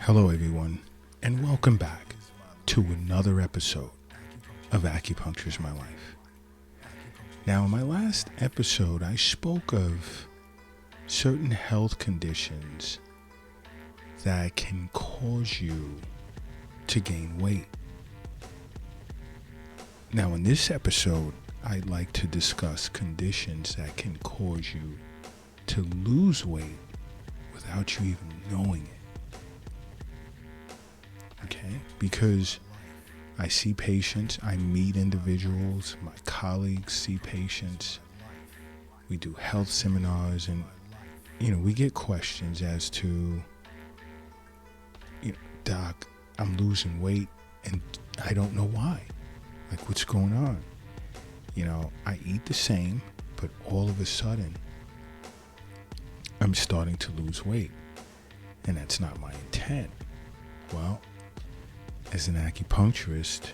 Hello, everyone, and welcome back to another episode of Acupuncture is My Life. Now, in my last episode, I spoke of certain health conditions that can cause you to gain weight. Now, in this episode, I'd like to discuss conditions that can cause you to lose weight without you even knowing it. Okay? Because I see patients, I meet individuals, my colleagues see patients, we do health seminars, and, we get questions as to, Doc, I'm losing weight and I don't know why. Like, what's going on? I eat the same, but all of a sudden, I'm starting to lose weight. And that's not my intent. Well, as an acupuncturist,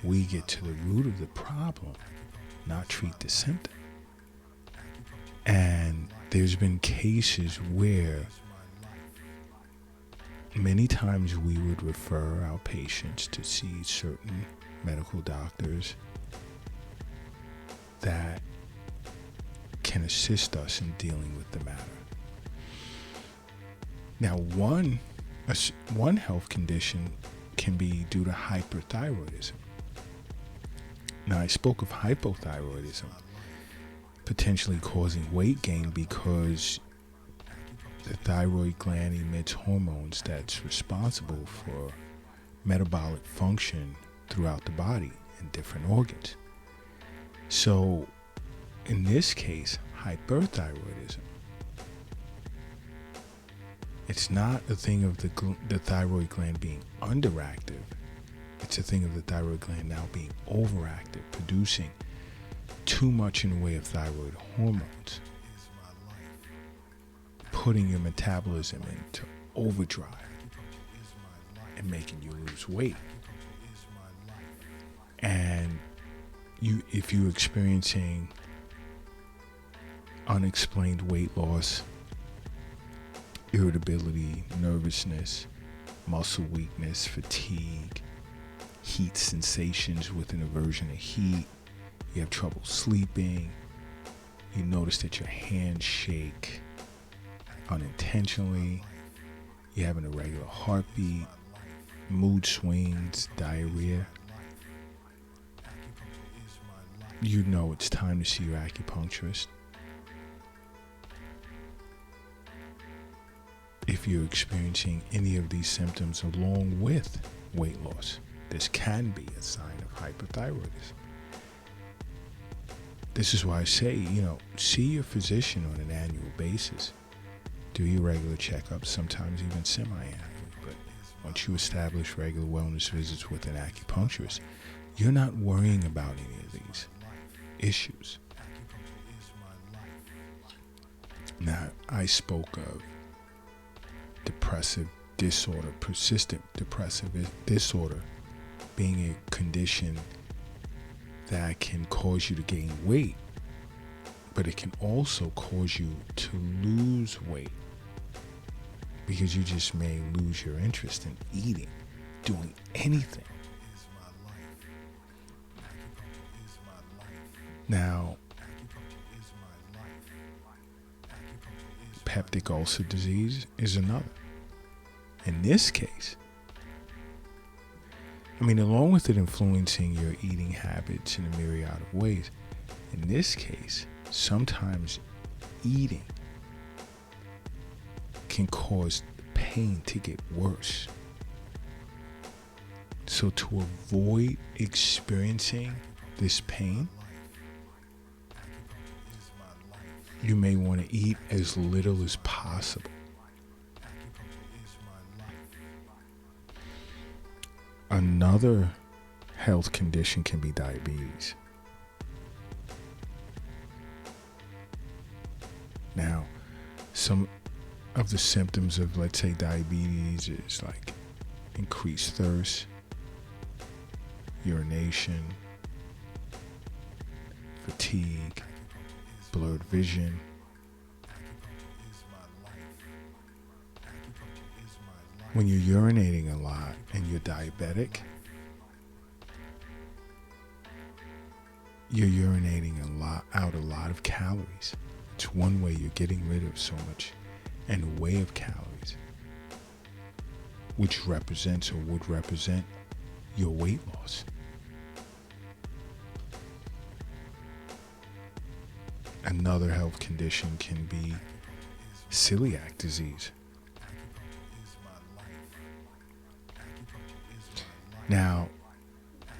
we get to the root of the problem, not treat the symptom. And there's been cases where many times we would refer our patients to see certain medical doctors that can assist us in dealing with the matter. Now, one health condition can be due to hyperthyroidism. Now, I spoke of hypothyroidism potentially causing weight gain because the thyroid gland emits hormones that's responsible for metabolic function throughout the body and different organs. So, in this case, hyperthyroidism, it's not a thing of the thyroid gland being underactive. It's a thing of the thyroid gland now being overactive, producing too much in the way of thyroid hormones, putting your metabolism into overdrive and making you lose weight. And if you're experiencing unexplained weight loss, irritability, nervousness, muscle weakness, fatigue, heat sensations with an aversion to heat, you have trouble sleeping, you notice that your hands shake unintentionally, you're having a irregular heartbeat, mood swings, diarrhea, you know it's time to see your acupuncturist. If you're experiencing any of these symptoms along with weight loss, this can be a sign of hyperthyroidism. This is why I say, see your physician on an annual basis. Do your regular checkups, sometimes even semi-annually. But once you establish regular wellness visits with an acupuncturist, you're not worrying about any of these issues. Now, I spoke of depressive disorder, persistent depressive disorder, being a condition that can cause you to gain weight, but it can also cause you to lose weight because you just may lose your interest in eating, doing anything. Now, peptic ulcer disease is another. In this case, along with it influencing your eating habits in a myriad of ways, in this case, sometimes eating can cause pain to get worse. So to avoid experiencing this pain, you may want to eat as little as possible. Another health condition can be diabetes. Now, some of the symptoms of, let's say, diabetes is like increased thirst, urination, fatigue, blurred vision, When you're urinating a lot and you're diabetic, you're urinating out a lot of calories. It's one way you're getting rid of so much in the way of calories, which represents or would represent your weight loss. Another health condition can be celiac disease. Now,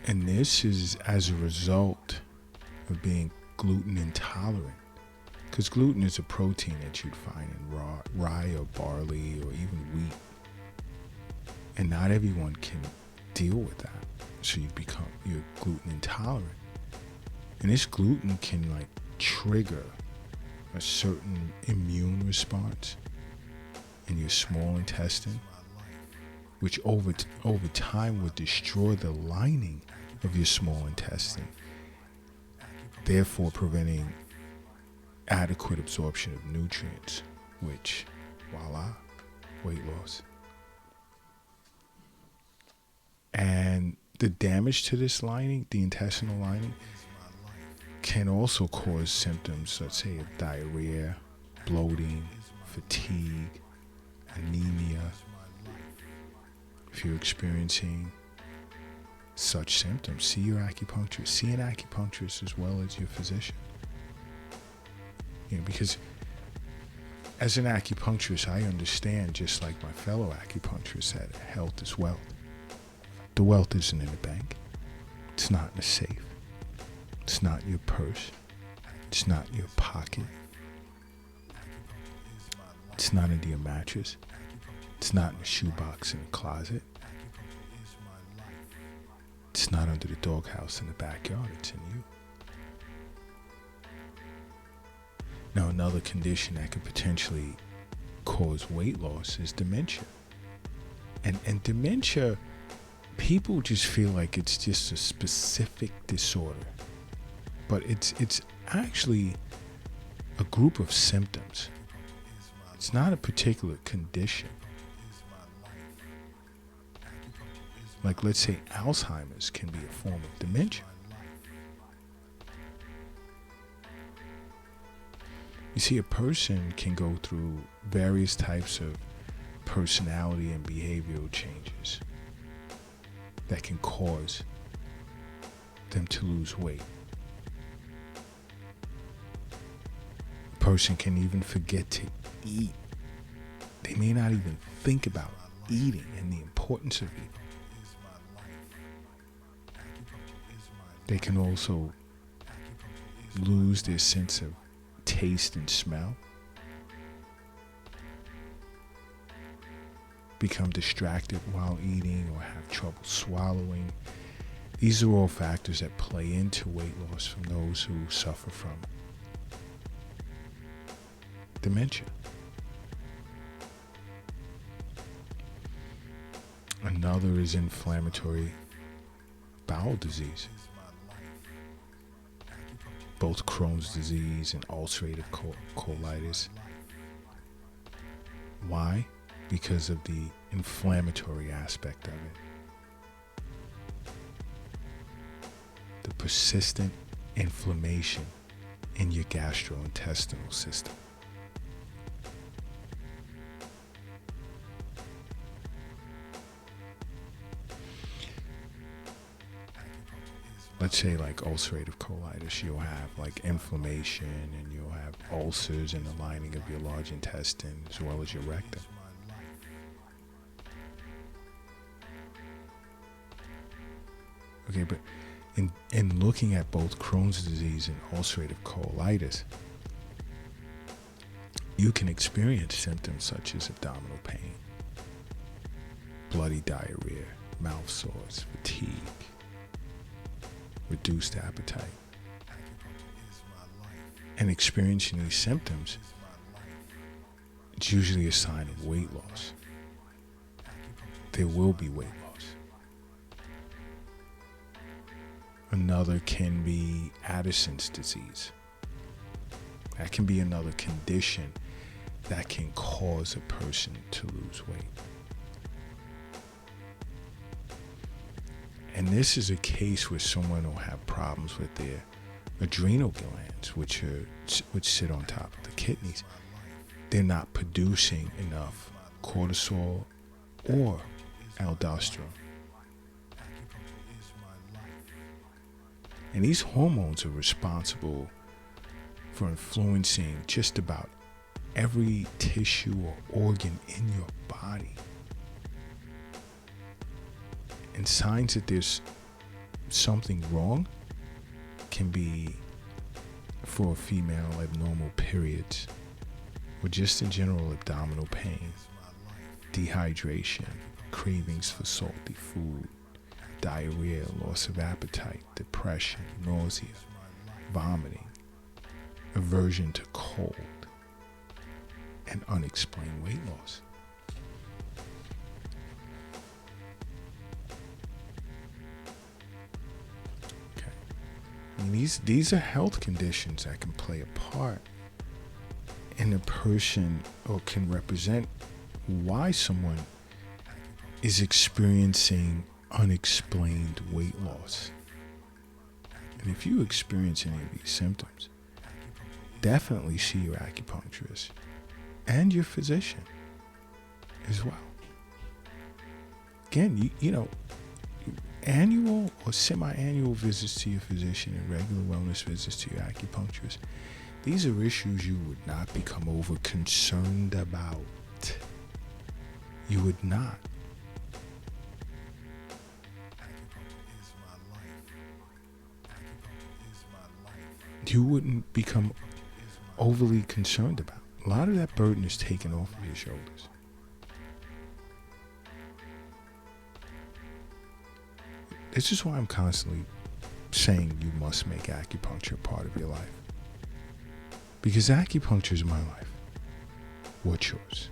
and this is as a result of being gluten intolerant, because gluten is a protein that you'd find in rye or barley or even wheat, and not everyone can deal with that, so you're gluten intolerant, and this gluten can trigger a certain immune response in your small intestine, which over time would destroy the lining of your small intestine, therefore preventing adequate absorption of nutrients, which, voila, weight loss. And the damage to this lining, the intestinal lining, can also cause symptoms, let's say, of diarrhea, bloating, fatigue, anemia. If you're experiencing such symptoms, see your acupuncturist. See an acupuncturist as well as your physician. Because as an acupuncturist, I understand, just like my fellow acupuncturists, that health is wealth. The wealth isn't in the bank. It's not in the safe. It's not your purse. It's not in your pocket. It's not under your mattress. It's not in the shoebox in the closet. It's not under the doghouse in the backyard. It's in you. Now, another condition that could potentially cause weight loss is dementia. And dementia, people just feel like it's just a specific disorder. But it's actually a group of symptoms. It's not a particular condition. Like, let's say Alzheimer's can be a form of dementia. You see, a person can go through various types of personality and behavioral changes that can cause them to lose weight. A person can even forget to eat. They may not even think about eating and the importance of eating. They can also lose their sense of taste and smell, become distracted while eating, or have trouble swallowing. These are all factors that play into weight loss from those who suffer from dementia. Another is inflammatory bowel disease. Both Crohn's disease and ulcerative colitis. Why? Because of the inflammatory aspect of it. The persistent inflammation in your gastrointestinal system. Let's say like ulcerative colitis, you'll have like inflammation and you'll have ulcers in the lining of your large intestine as well as your rectum. Okay, but in looking at both Crohn's disease and ulcerative colitis, you can experience symptoms such as abdominal pain, bloody diarrhea, mouth sores, fatigue, reduced appetite. And experiencing these symptoms, it's usually a sign of weight loss. There will be weight loss. Another can be Addison's disease. That can be another condition that can cause a person to lose weight. And this is a case where someone will have problems with their adrenal glands, which sit on top of the kidneys. They're not producing enough cortisol or aldosterone. And these hormones are responsible for influencing just about every tissue or organ in your body. And signs that there's something wrong can be, for a female, abnormal periods, or just in general abdominal pain, dehydration, cravings for salty food, diarrhea, loss of appetite, depression, nausea, vomiting, aversion to cold, and unexplained weight loss. Okay. I mean, these are health conditions that can play a part in a person, or can represent why someone is experiencing unexplained weight loss. And if you experience any of these symptoms, definitely see your acupuncturist and your physician as well. Again, you know, annual or semi-annual visits to your physician and regular wellness visits to your acupuncturist, these are issues you would not become over concerned about. You would not. You wouldn't become overly concerned about. A lot of that burden is taken off of your shoulders. This is why I'm constantly saying you must make acupuncture a part of your life. Because acupuncture is my life. What's yours?